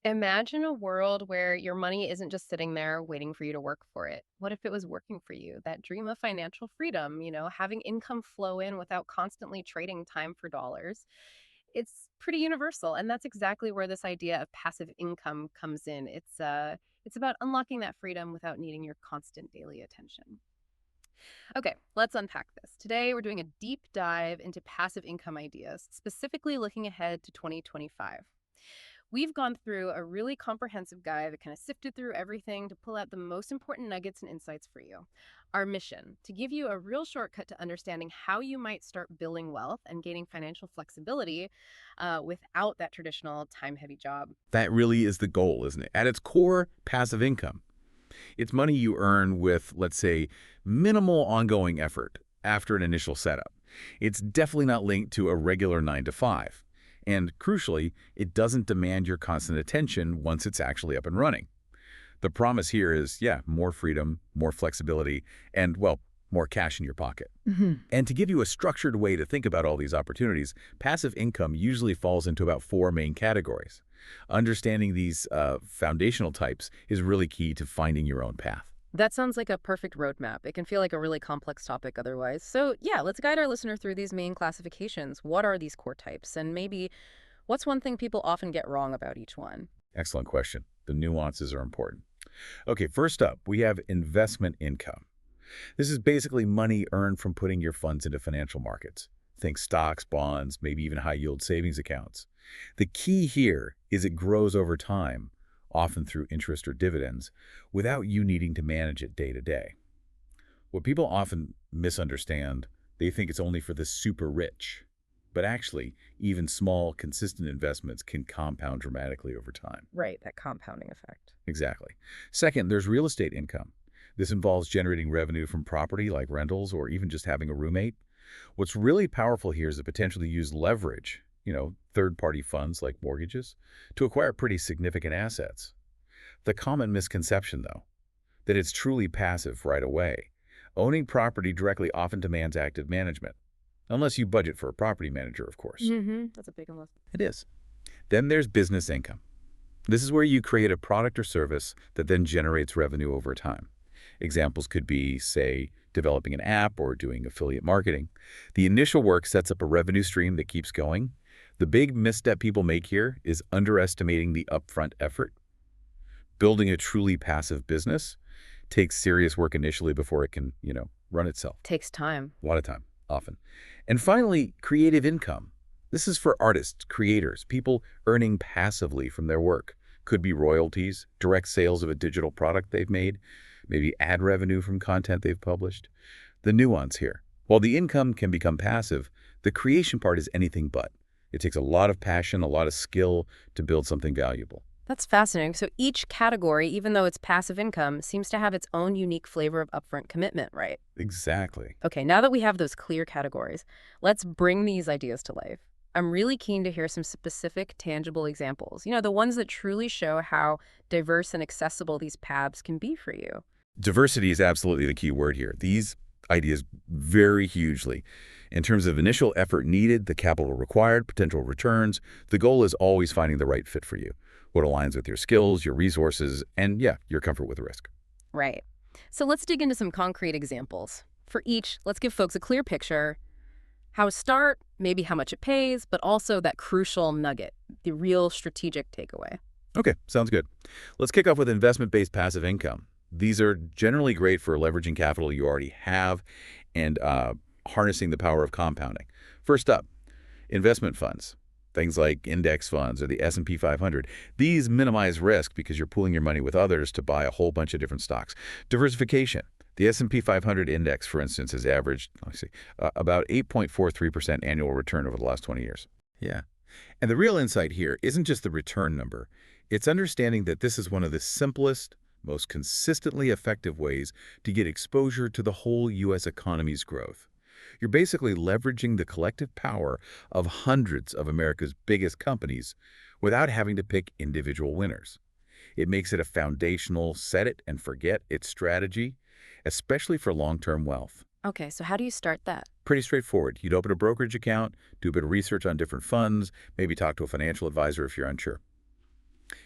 Imagine a world where your money isn't just sitting there waiting for you to work for it. What if it was working for you? That dream of financial freedom, having income flow in without constantly trading time for dollars. It's pretty universal, and that's exactly where this idea of passive income comes in. It's about unlocking that freedom without needing your constant daily attention. Okay, let's unpack this. Today we're doing a deep dive into passive income ideas, specifically looking ahead to 2025. We've gone through a really comprehensive guide that kind of sifted through everything to pull out the most important nuggets and insights for you. Our mission to give you a real shortcut to understanding how you might start building wealth and gaining financial flexibility without that traditional time heavy job. That really is the goal, isn't it? At its core, passive income. It's money you earn with, let's say, minimal ongoing effort after an initial setup. It's definitely not linked to a regular 9 to 5. And crucially, it doesn't demand your constant attention once it's actually up and running. The promise here is, yeah, more freedom, more flexibility, and, well, more cash in your pocket. And to give you a structured way to think about all these opportunities, passive income usually falls into about four main categories. Understanding these foundational types is really key to finding your own path. That sounds like a perfect roadmap. It can feel like a really complex topic otherwise. So, yeah, let's guide our listener through these main classifications. What are these core types? And maybe what's one thing people often get wrong about each one? Excellent question. The nuances are important. Okay, first up, we have investment income. This is basically money earned from putting your funds into financial markets. Think stocks, bonds, maybe even high-yield savings accounts. The key here is it grows over time, often through interest or dividends, without you needing to manage it day to day. What people often misunderstand, they think it's only for the super rich. But actually, even small, consistent investments can compound dramatically over time. Right, that compounding effect. Exactly. Second, there's real estate income. This involves generating revenue from property like rentals or even just having a roommate. What's really powerful here is the potential to use leverage, third-party funds like mortgages, to acquire pretty significant assets. The common misconception, though, that it's truly passive right away. Owning property directly often demands active management, unless you budget for a property manager, of course. That's a big one. It is. Then there's business income. This is where you create a product or service that then generates revenue over time. Examples could be, say, developing an app or doing affiliate marketing. The initial work sets up a revenue stream that keeps going. The big misstep people make here is underestimating the upfront effort. Building a truly passive business takes serious work initially before it can, run itself. Takes time. A lot of time, often. And finally, creative income. This is for artists, creators, people earning passively from their work. Could be royalties, direct sales of a digital product they've made, maybe ad revenue from content they've published. The nuance here. While the income can become passive, the creation part is anything but. It takes a lot of passion, a lot of skill to build something valuable. That's fascinating. So each category, even though it's passive income, seems to have its own unique flavor of upfront commitment, right? Exactly. Okay, now that we have those clear categories, let's bring these ideas to life. I'm really keen to hear some specific, tangible examples. The ones that truly show how diverse and accessible these paths can be for you. Diversity is absolutely the key word here. These ideas vary hugely. In terms of initial effort needed, the capital required, potential returns, the goal is always finding the right fit for you, what aligns with your skills, your resources, and yeah, your comfort with risk. Right. So let's dig into some concrete examples. For each, let's give folks a clear picture, how to start, maybe how much it pays, but also that crucial nugget, the real strategic takeaway. Okay, sounds good. Let's kick off with investment-based passive income. These are generally great for leveraging capital you already have and harnessing the power of compounding. First up, investment funds. Things like index funds or the S&P 500. These minimize risk because you're pooling your money with others to buy a whole bunch of different stocks. Diversification. The S&P 500 index, for instance, has averaged, about 8.43% annual return over the last 20 years. Yeah. And the real insight here isn't just the return number. It's understanding that this is one of the simplest, most consistently effective ways to get exposure to the whole U.S. economy's growth. You're basically leveraging the collective power of hundreds of America's biggest companies without having to pick individual winners. It makes it a foundational set-it-and-forget-it strategy, especially for long-term wealth. Okay, so how do you start that? Pretty straightforward. You'd open a brokerage account, do a bit of research on different funds, maybe talk to a financial advisor if you're unsure.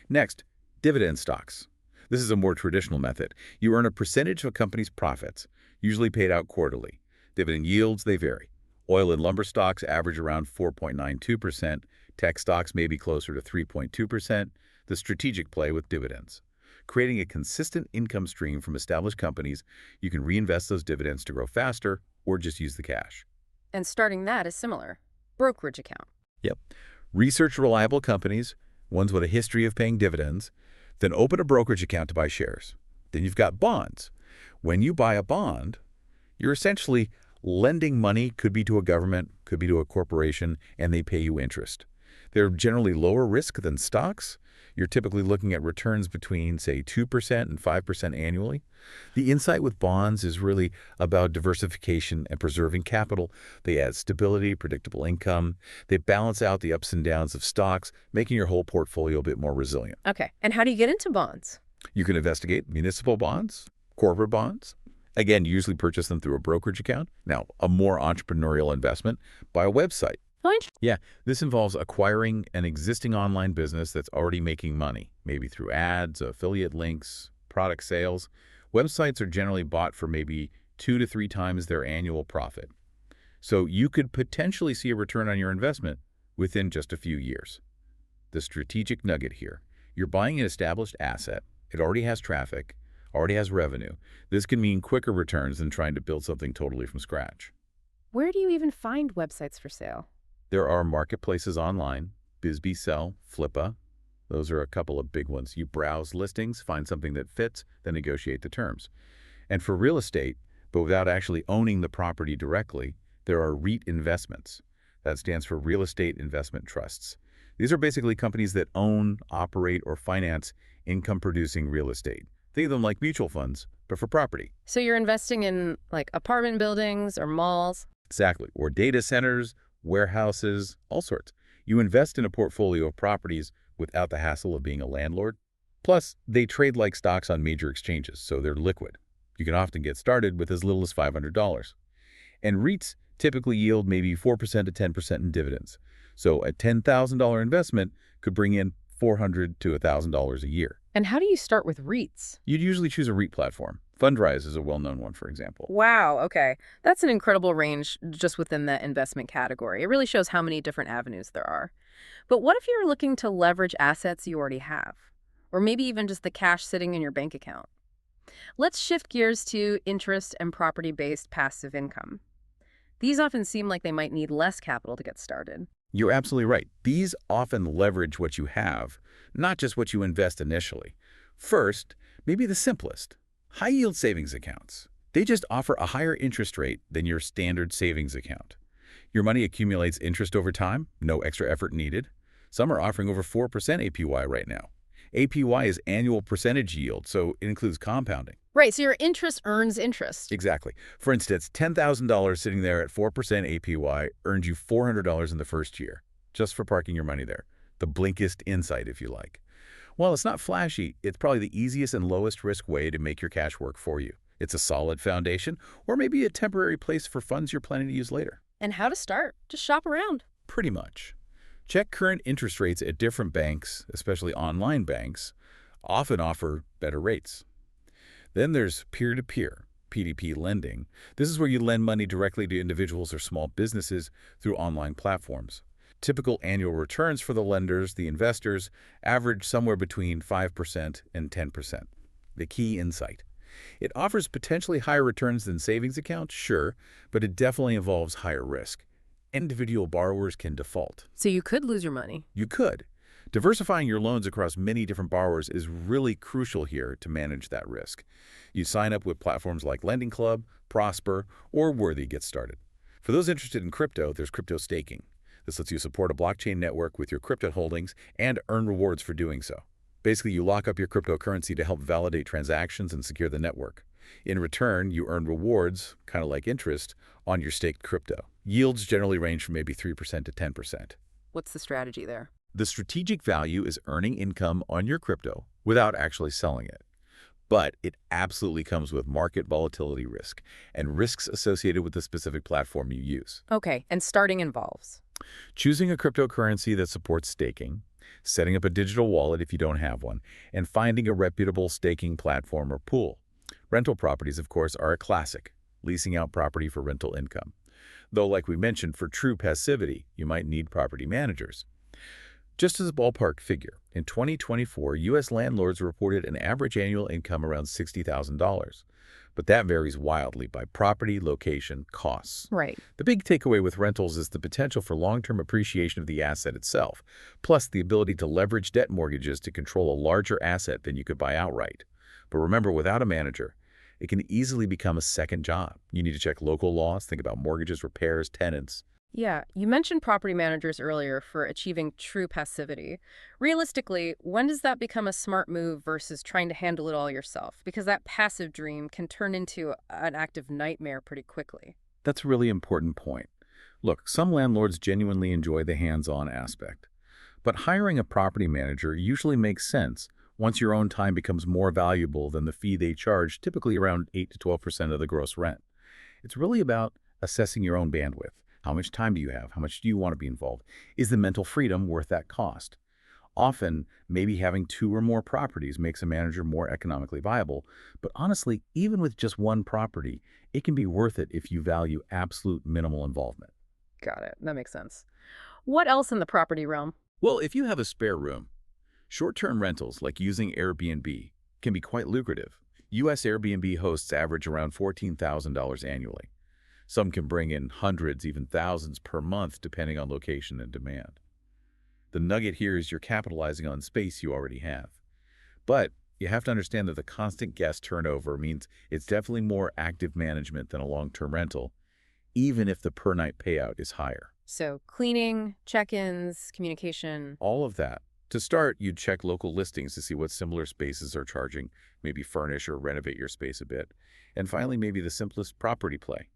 Next, dividend stocks. This is a more traditional method. You earn a percentage of a company's profits, usually paid out quarterly. Dividend yields, they vary. Oil and lumber stocks average around 4.92%. Tech stocks may be closer to 3.2%. The strategic play with dividends. Creating a consistent income stream from established companies, you can reinvest those dividends to grow faster or just use the cash. And starting that is similar. Brokerage account. Yep. Research reliable companies, ones with a history of paying dividends, then open a brokerage account to buy shares. Then you've got bonds. When you buy a bond, you're essentially lending money, could be to a government, could be to a corporation, and they pay you interest. They're generally lower risk than stocks. You're typically looking at returns between, say, 2% and 5% annually. The insight with bonds is really about diversification and preserving capital. They add stability, predictable income. They balance out the ups and downs of stocks, making your whole portfolio a bit more resilient. Okay, and how do you get into bonds? You can investigate municipal bonds, corporate bonds. Again, you usually purchase them through a brokerage account. Now, a more entrepreneurial investment, by a website. Yeah, this involves acquiring an existing online business that's already making money, maybe through ads, affiliate links, product sales. Websites are generally bought for maybe 2 to 3 times their annual profit. So you could potentially see a return on your investment within just a few years. The strategic nugget here, you're buying an established asset. It already has traffic, already has revenue. This can mean quicker returns than trying to build something totally from scratch. Where do you even find websites for sale? There are marketplaces online, BizBeSell, Flippa. Those are a couple of big ones. You browse listings, find something that fits, then negotiate the terms. And for real estate, but without actually owning the property directly, there are REIT investments. That stands for Real Estate Investment Trusts. These are basically companies that own, operate, or finance income-producing real estate. Think of them like mutual funds, but for property. So you're investing in like apartment buildings or malls? Exactly. Or data centers, warehouses, all sorts. You invest in a portfolio of properties without the hassle of being a landlord. Plus, they trade like stocks on major exchanges, so they're liquid. You can often get started with as little as $500. And REITs typically yield maybe 4% to 10% in dividends. So a $10,000 investment could bring in $400 to $1,000 a year. And how do you start with REITs? You'd usually choose a REIT platform. Fundrise is a well-known one, for example. Wow, okay. That's an incredible range just within that investment category. It really shows how many different avenues there are. But what if you're looking to leverage assets you already have? Or maybe even just the cash sitting in your bank account? Let's shift gears to interest and property-based passive income. These often seem like they might need less capital to get started. You're absolutely right. These often leverage what you have, not just what you invest initially. First, maybe the simplest, high-yield savings accounts. They just offer a higher interest rate than your standard savings account. Your money accumulates interest over time, no extra effort needed. Some are offering over 4% APY right now. APY is annual percentage yield, so it includes compounding. Right, so your interest earns interest. Exactly. For instance, $10,000 sitting there at 4% APY earns you $400 in the first year, just for parking your money there. The Blinkist insight, if you like. While it's not flashy, it's probably the easiest and lowest risk way to make your cash work for you. It's a solid foundation, or maybe a temporary place for funds you're planning to use later. And how to start? Just shop around. Pretty much. Check current interest rates at different banks, especially online banks, often offer better rates. Then there's peer-to-peer, PDP lending. This is where you lend money directly to individuals or small businesses through online platforms. Typical annual returns for the lenders, the investors, average somewhere between 5% and 10%. The key insight. It offers potentially higher returns than savings accounts, sure, but it definitely involves higher risk. Individual borrowers can default. So you could lose your money. You could. Diversifying your loans across many different borrowers is really crucial here to manage that risk. You sign up with platforms like Lending Club, Prosper, or Worthy Get Started. For those interested in crypto, there's crypto staking. This lets you support a blockchain network with your crypto holdings and earn rewards for doing so. Basically, you lock up your cryptocurrency to help validate transactions and secure the network. In return, you earn rewards, kind of like interest, on your staked crypto. Yields generally range from maybe 3% to 10%. What's the strategy there? The strategic value is earning income on your crypto without actually selling it. But it absolutely comes with market volatility risk and risks associated with the specific platform you use. Okay, and starting involves? Choosing a cryptocurrency that supports staking, setting up a digital wallet if you don't have one, and finding a reputable staking platform or pool. Rental properties, of course, are a classic, leasing out property for rental income. Though, like we mentioned, for true passivity, you might need property managers. Just as a ballpark figure, in 2024, U.S. landlords reported an average annual income around $60,000. But that varies wildly by property, location, costs. Right. The big takeaway with rentals is the potential for long-term appreciation of the asset itself, plus the ability to leverage debt mortgages to control a larger asset than you could buy outright. But remember, without a manager, it can easily become a second job. You need to check local laws, think about mortgages, repairs, tenants. Yeah, you mentioned property managers earlier for achieving true passivity. Realistically, when does that become a smart move versus trying to handle it all yourself? Because that passive dream can turn into an active nightmare pretty quickly. That's a really important point. Look, some landlords genuinely enjoy the hands-on aspect. But hiring a property manager usually makes sense once your own time becomes more valuable than the fee they charge, typically around 8 to 12% of the gross rent. It's really about assessing your own bandwidth. How much time do you have? How much do you want to be involved? Is the mental freedom worth that cost? Often, maybe having 2 or more properties makes a manager more economically viable, but honestly, even with just one property, it can be worth it if you value absolute minimal involvement. Got it. That makes sense. What else in the property realm? Well, if you have a spare room, short-term rentals like using Airbnb can be quite lucrative. U.S. Airbnb hosts average around $14,000 annually. Some can bring in hundreds, even thousands per month, depending on location and demand. The nugget here is you're capitalizing on space you already have. But you have to understand that the constant guest turnover means it's definitely more active management than a long-term rental, even if the per-night payout is higher. So cleaning, check-ins, communication. All of that. To start, you'd check local listings to see what similar spaces are charging, maybe furnish or renovate your space a bit. And finally, maybe the simplest property play.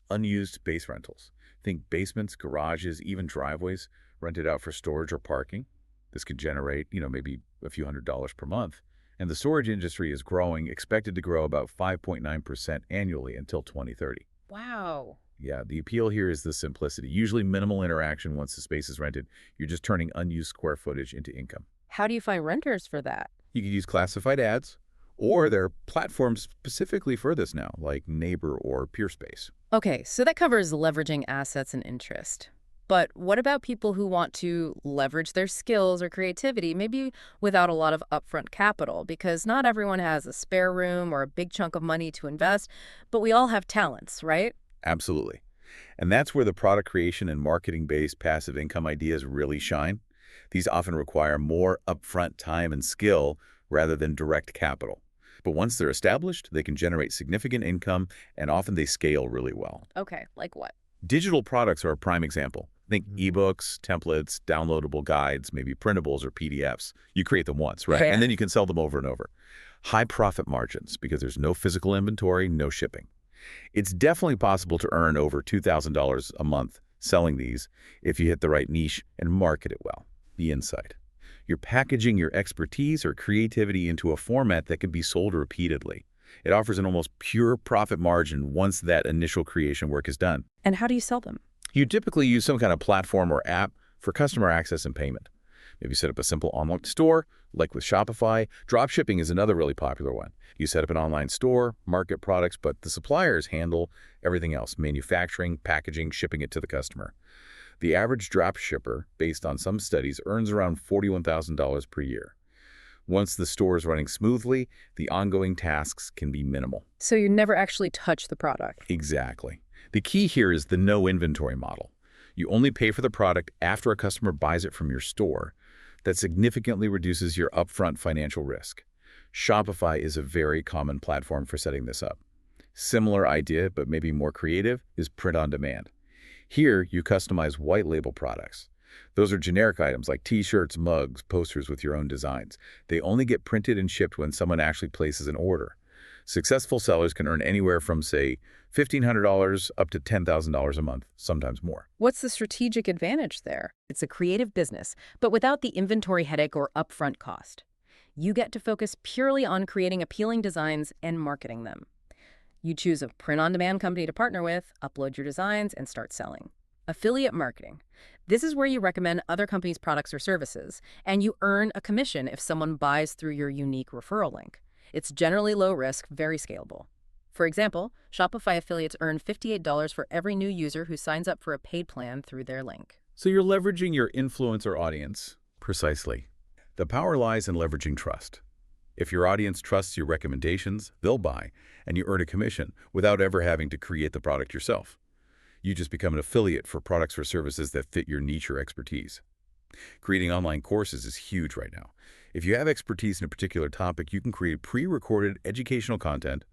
Unused base rentals. Think basements, garages, even driveways rented out for storage or parking. This could generate, maybe a few $100s per month. And the storage industry is growing, expected to grow about 5.9% annually until 2030. Wow. Yeah, the appeal here is the simplicity. Usually minimal interaction once the space is rented. You're just turning unused square footage into income. How do you find renters for that? You could use classified ads, or there are platforms specifically for this now, like Neighbor or Peerspace. Okay, so that covers leveraging assets and interest. But what about people who want to leverage their skills or creativity, maybe without a lot of upfront capital? Because not everyone has a spare room or a big chunk of money to invest, but we all have talents, right? Absolutely. And that's where the product creation and marketing-based passive income ideas really shine. These often require more upfront time and skill rather than direct capital. But once they're established, they can generate significant income, and often they scale really well. Okay, like what? Digital products are a prime example. Think ebooks, templates, downloadable guides, maybe printables or PDFs. You create them once, right? Yeah. And then you can sell them over and over. High profit margins because there's no physical inventory, no shipping. It's definitely possible to earn over $2,000 a month selling these if you hit the right niche and market it well. The insight. You're packaging your expertise or creativity into a format that can be sold repeatedly. It offers an almost pure profit margin once that initial creation work is done. And how do you sell them? You typically use some kind of platform or app for customer access and payment. Maybe set up a simple online store, like with Shopify. Dropshipping is another really popular one. You set up an online store, market products, but the suppliers handle everything else, manufacturing, packaging, shipping it to the customer. The average dropshipper, based on some studies, earns around $41,000 per year. Once the store is running smoothly, the ongoing tasks can be minimal. So you never actually touch the product. Exactly. The key here is the no inventory model. You only pay for the product after a customer buys it from your store. That significantly reduces your upfront financial risk. Shopify is a very common platform for setting this up. Similar idea, but maybe more creative, is print on demand. Here, you customize white label products. Those are generic items like t-shirts, mugs, posters with your own designs. They only get printed and shipped when someone actually places an order. Successful sellers can earn anywhere from, say, $1,500 up to $10,000 a month, sometimes more. What's the strategic advantage there? It's a creative business, but without the inventory headache or upfront cost. You get to focus purely on creating appealing designs and marketing them. You choose a print-on-demand company to partner with, upload your designs, and start selling. Affiliate marketing. This is where you recommend other companies' products or services, and you earn a commission if someone buys through your unique referral link. It's generally low risk, very scalable. For example, Shopify affiliates earn $58 for every new user who signs up for a paid plan through their link. So you're leveraging your influencer audience. Precisely. The power lies in leveraging trust. If your audience trusts your recommendations, they'll buy, and you earn a commission without ever having to create the product yourself. You just become an affiliate for products or services that fit your niche or expertise. Creating online courses is huge right now. If you have expertise in a particular topic, you can create pre-recorded educational content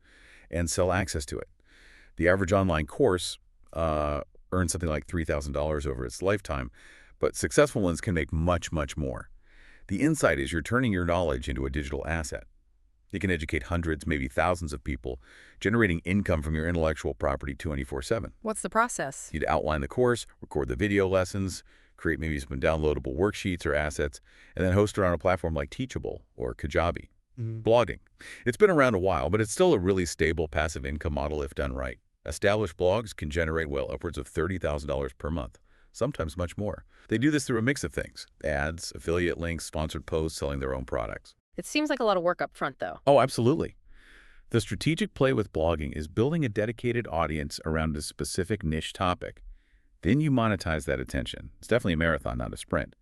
and sell access to it. The average online course earns something like $3,000 over its lifetime, but successful ones can make much, much more. The insight is you're turning your knowledge into a digital asset. You can educate hundreds, maybe thousands of people, generating income from your intellectual property 24/7. What's the process? You'd outline the course, record the video lessons, create maybe some downloadable worksheets or assets, and then host it on a platform like Teachable or Kajabi. Blogging. It's been around a while, but it's still a really stable passive income model if done right. Established blogs can generate, well, upwards of $30,000 per month, sometimes much more. They do this through a mix of things: ads, affiliate links, sponsored posts, selling their own products. It seems like a lot of work up front, though. Oh, absolutely. The strategic play with blogging is building a dedicated audience around a specific niche topic. Then you monetize that attention. It's definitely a marathon, not a sprint.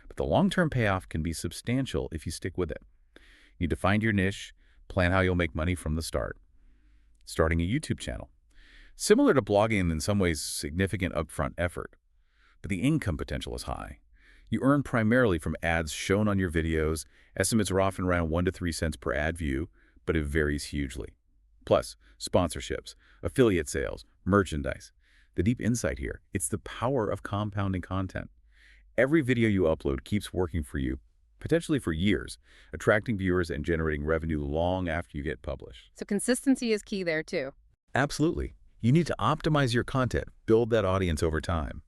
But the long-term payoff can be substantial if you stick with it. You need to find your niche, plan how you'll make money from the start. Starting a YouTube channel. Similar to blogging, in some ways, significant upfront effort. But the income potential is high. You earn primarily from ads shown on your videos. Estimates are often around 1 to 3 cents per ad view, but it varies hugely. Plus, sponsorships, affiliate sales, merchandise. The deep insight here, it's the power of compounding content. Every video you upload keeps working for you, potentially for years, attracting viewers and generating revenue long after you get published. So consistency is key there, too. Absolutely. You need to optimize your content, build that audience over time.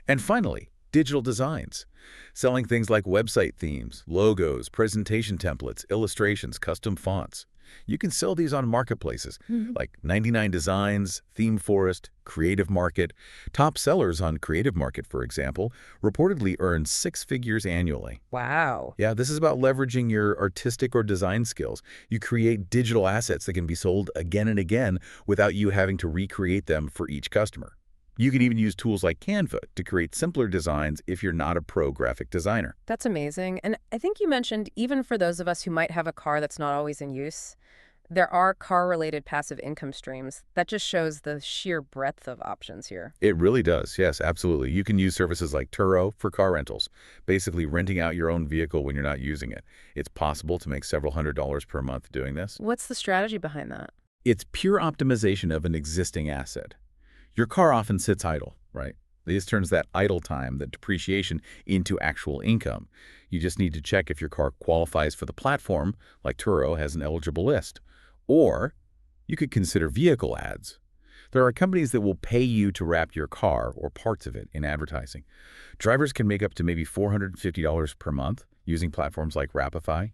And finally, digital designs. Selling things like website themes, logos, presentation templates, illustrations, custom fonts. You can sell these on marketplaces like 99 Designs, Theme Forest, Creative Market. Top sellers on Creative Market, for example, reportedly earn 6 figures annually. Wow. Yeah, this is about leveraging your artistic or design skills. You create digital assets that can be sold again and again without you having to recreate them for each customer. You can even use tools like Canva to create simpler designs if you're not a pro graphic designer. That's amazing. And I think you mentioned even for those of us who might have a car that's not always in use, there are car-related passive income streams. That just shows the sheer breadth of options here. It really does. Yes, absolutely. You can use services like Turo for car rentals, basically renting out your own vehicle when you're not using it. It's possible to make several $100s per month doing this. What's the strategy behind that? It's pure optimization of an existing asset. Your car often sits idle, right? This turns that idle time, that depreciation, into actual income. You just need to check if your car qualifies for the platform, like Turo has an eligible list. Or you could consider vehicle ads. There are companies that will pay you to wrap your car or parts of it in advertising. Drivers can make up to maybe $450 per month using platforms like Rapify.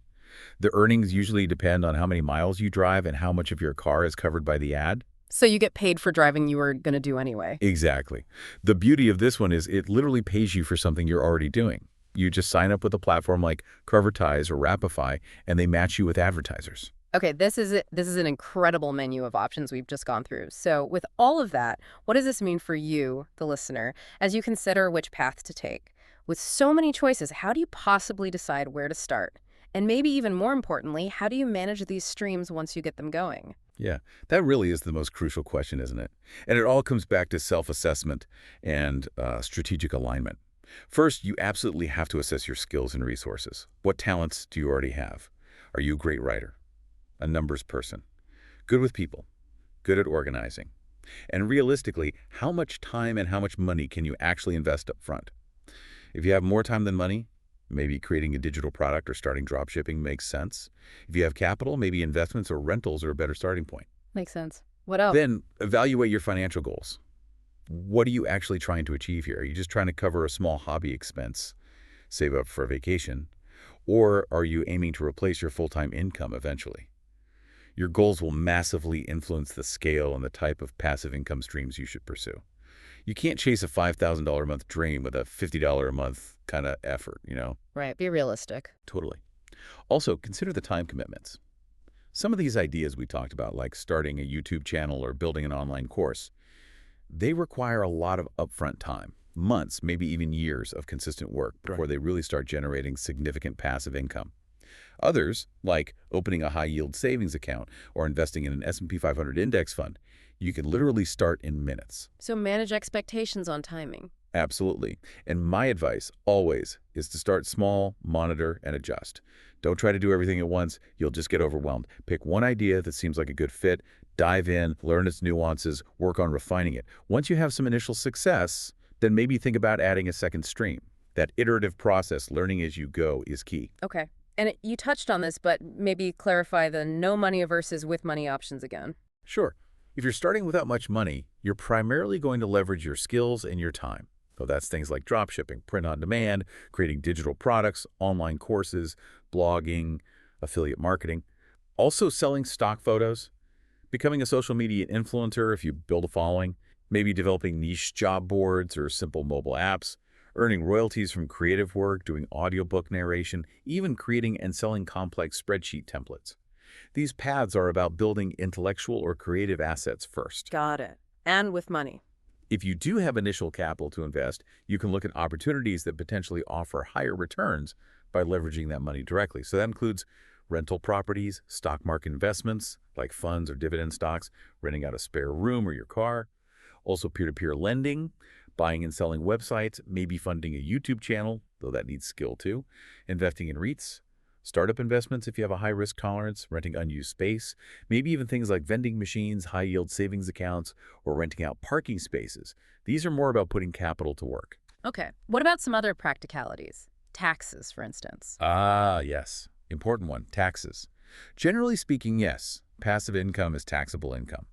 The earnings usually depend on how many miles you drive and how much of your car is covered by the ad. So you get paid for driving you were going to do anyway. Exactly. The beauty of this one is it literally pays you for something you're already doing. You just sign up with a platform like Covertise or Rapify, and they match you with advertisers. Okay, this is an incredible menu of options we've just gone through. So with all of that, what does this mean for you, the listener, as you consider which path to take? With so many choices, how do you possibly decide where to start? And maybe even more importantly, how do you manage these streams once you get them going? Yeah, that really is the most crucial question, isn't it? And it all comes back to self-assessment and strategic alignment. First, you absolutely have to assess your skills and resources. What talents do you already have? Are you a great writer? A numbers person? Good with people? Good at organizing? And realistically, how much time and how much money can you actually invest up front? If you have more time than money, maybe creating a digital product or starting dropshipping makes sense. If you have capital, maybe investments or rentals are a better starting point. Makes sense. What else? Then evaluate your financial goals. What are you actually trying to achieve here? Are you just trying to cover a small hobby expense, save up for a vacation? Or are you aiming to replace your full-time income eventually? Your goals will massively influence the scale and the type of passive income streams you should pursue. You can't chase a $5,000 a month dream with a $50 a month kind of effort, Right. Be realistic. Totally. Also, consider the time commitments. Some of these ideas we talked about, like starting a YouTube channel or building an online course, they require a lot of upfront time, months, maybe even years of consistent work before they really start generating significant passive income. Others, like opening a high-yield savings account or investing in an S&P 500 index fund, you can literally start in minutes. So manage expectations on timing. Absolutely. And my advice, always, is to start small, monitor, and adjust. Don't try to do everything at once. You'll just get overwhelmed. Pick one idea that seems like a good fit, dive in, learn its nuances, work on refining it. Once you have some initial success, then maybe think about adding a second stream. That iterative process, learning as you go, is key. Okay. And you touched on this, but maybe clarify the no money versus with money options again. Sure. If you're starting without much money, you're primarily going to leverage your skills and your time. So that's things like dropshipping, print on demand, creating digital products, online courses, blogging, affiliate marketing. Also selling stock photos, becoming a social media influencer if you build a following, maybe developing niche job boards or simple mobile apps, earning royalties from creative work, doing audiobook narration, even creating and selling complex spreadsheet templates. These paths are about building intellectual or creative assets first. Got it. And with money. If you do have initial capital to invest, you can look at opportunities that potentially offer higher returns by leveraging that money directly. So that includes rental properties, stock market investments like funds or dividend stocks, renting out a spare room or your car, also peer-to-peer lending, buying and selling websites, maybe funding a YouTube channel, though that needs skill too, investing in REITs, startup investments if you have a high-risk tolerance, renting unused space, maybe even things like vending machines, high-yield savings accounts, or renting out parking spaces. These are more about putting capital to work. Okay. What about some other practicalities? Taxes, for instance. Ah, yes. Important one, taxes. Generally speaking, yes, passive income is taxable income.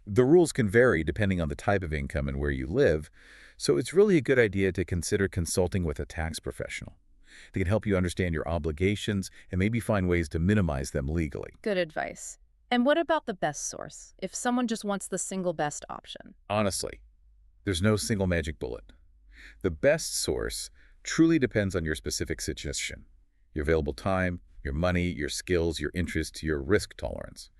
The rules can vary depending on the type of income and where you live, so it's really a good idea to consider consulting with a tax professional. They can help you understand your obligations and maybe find ways to minimize them legally. Good advice. And what about the best source? If someone just wants the single best option. Honestly, there's no single magic bullet. The best source truly depends on your specific situation, your available time, your money, your skills, your interests, your risk tolerance.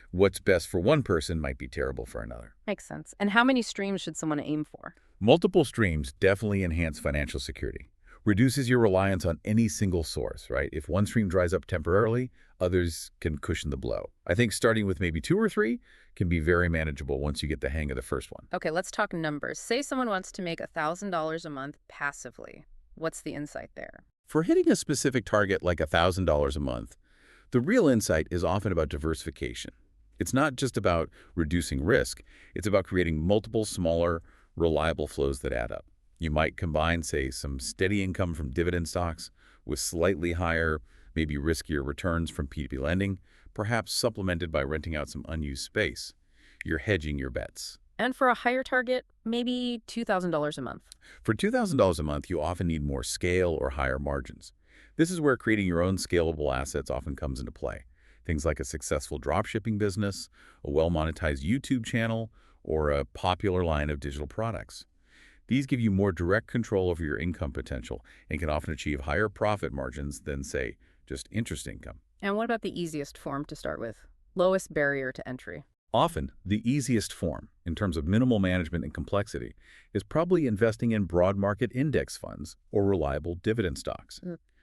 What's best for one person might be terrible for another. Makes sense. And how many streams should someone aim for? Multiple streams definitely enhance financial security. Reduces your reliance on any single source, right? If one stream dries up temporarily, others can cushion the blow. I think starting with maybe 2 or 3 can be very manageable once you get the hang of the first one. Okay, let's talk numbers. Say someone wants to make $1,000 a month passively. What's the insight there? For hitting a specific target like $1,000 a month, the real insight is often about diversification. It's not just about reducing risk. It's about creating multiple smaller, reliable flows that add up. You might combine, say, some steady income from dividend stocks with slightly higher, maybe riskier returns from P2P lending, perhaps supplemented by renting out some unused space. You're hedging your bets. And for a higher target, maybe $2,000 a month. For $2,000 a month, you often need more scale or higher margins. This is where creating your own scalable assets often comes into play. Things like a successful dropshipping business, a well-monetized YouTube channel, or a popular line of digital products. These give you more direct control over your income potential and can often achieve higher profit margins than, say, just interest income. And what about the easiest form to start with? Lowest barrier to entry. Often, the easiest form, in terms of minimal management and complexity, is probably investing in broad market index funds or reliable dividend stocks.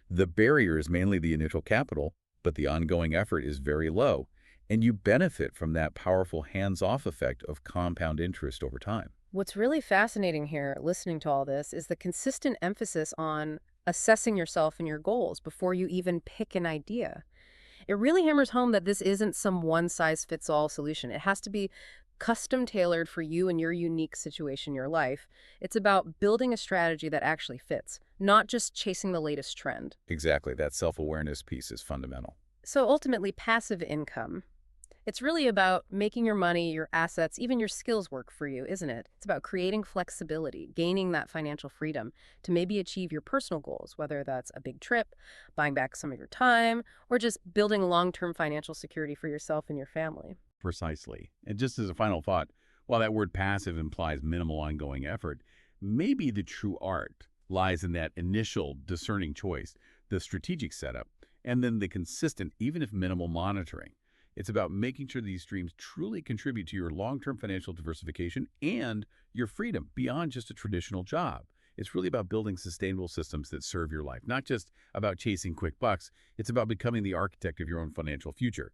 The barrier is mainly the initial capital, but the ongoing effort is very low, and you benefit from that powerful hands-off effect of compound interest over time. What's really fascinating here, listening to all this, is the consistent emphasis on assessing yourself and your goals before you even pick an idea. It really hammers home that this isn't some one-size-fits-all solution. It has to be custom tailored for you and your unique situation in your life. It's about building a strategy that actually fits, not just chasing the latest trend. Exactly. That self-awareness piece is fundamental. So ultimately, passive income. It's really about making your money, your assets, even your skills work for you, isn't it? It's about creating flexibility, gaining that financial freedom to maybe achieve your personal goals, whether that's a big trip, buying back some of your time, or just building long-term financial security for yourself and your family. Precisely. And just as a final thought, While that word passive implies minimal ongoing effort, maybe the true art lies in that initial discerning choice, the strategic setup, and then the consistent, even if minimal, monitoring. It's about making sure these streams truly contribute to your long-term financial diversification and your freedom beyond just a traditional job. It's really about building sustainable systems that serve your life, not just about chasing quick bucks. It's about becoming the architect of your own financial future.